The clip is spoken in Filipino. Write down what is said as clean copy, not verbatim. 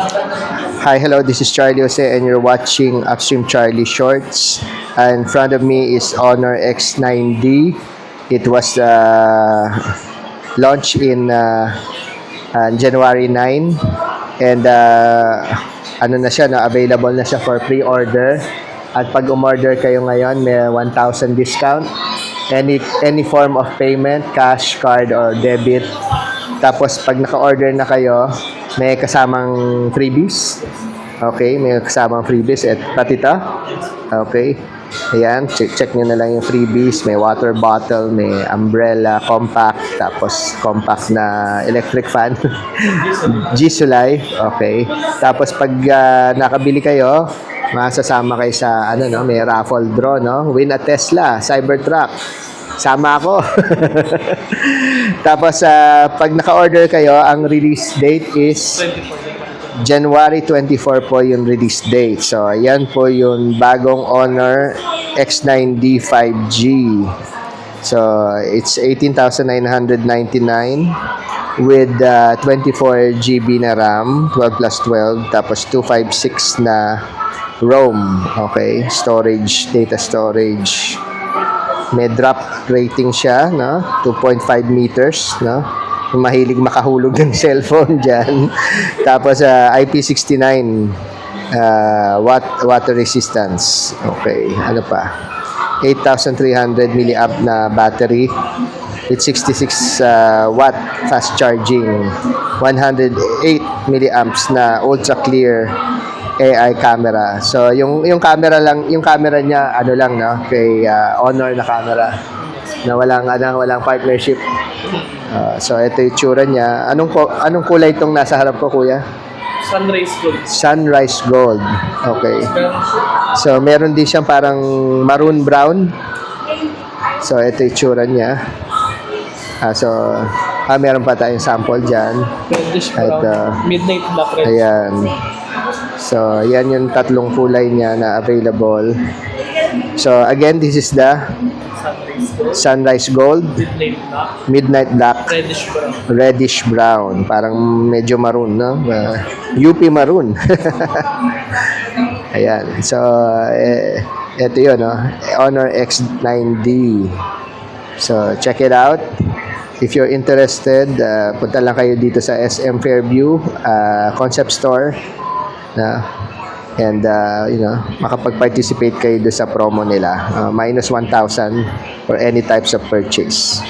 Hi, hello, this is Charlie Jose and you're watching Upstream Charlie Shorts. In front of me is Honor X9D. It was launched in January 9 and ano na siya, available na siya for pre-order. At pag umorder kayo ngayon, may 1,000 discount. Any form of payment, cash, card, or debit. Tapos pag naka-order na kayo, may kasamang freebies. Okay, may kasamang freebies at pati ito. Okay. Ayan, check nyo na lang yung freebies. May water bottle, may umbrella, compact, tapos compact na electric fan. G-Sulay. Okay. Tapos pag nakabili kayo, masasama kayo sa may raffle draw, no? Win a Tesla, Cybertruck. Sama ako. Tapos pag naka-order kayo, ang release date is January 24 po yung release date. So, ayan po yung bagong Honor X9D 5G. So, it's 18,999 with 24 GB na RAM, 12 plus 12, tapos 256 na ROM. Okay, storage, data storage. May drop rating siya, no? 2.5 meters, no? Mahilig makahulog ng cellphone dyan. Tapos IP69 water resistance. Okay, ano pa? 8,300 milliamp na battery with 66 watt fast charging. 108 milliamps na ultra clear AI camera. So yung camera niya no, kay Honor na camera na walang partnership. So ito yung tsura niya. Anong kulay itong nasa harap ko, kuya? Sunrise gold. Sunrise gold. Okay. So meron din siyang parang maroon brown. So ito yung tsura niya. Meron pa tayong sample dyan. Reddish brown. Midnight black red. Ayan. So, yan yung tatlong kulay niya na available. So, again, this is the Sunrise Gold, Midnight Black, Reddish Brown. Parang medyo maroon, no? UP maroon. Ayan. So, ito yun, no? Honor X9D. So, check it out. If you're interested, punta lang kayo dito sa SM Fairview Concept Store. And makapag-participate kayo doon sa promo nila. -1,000 for any types of purchase.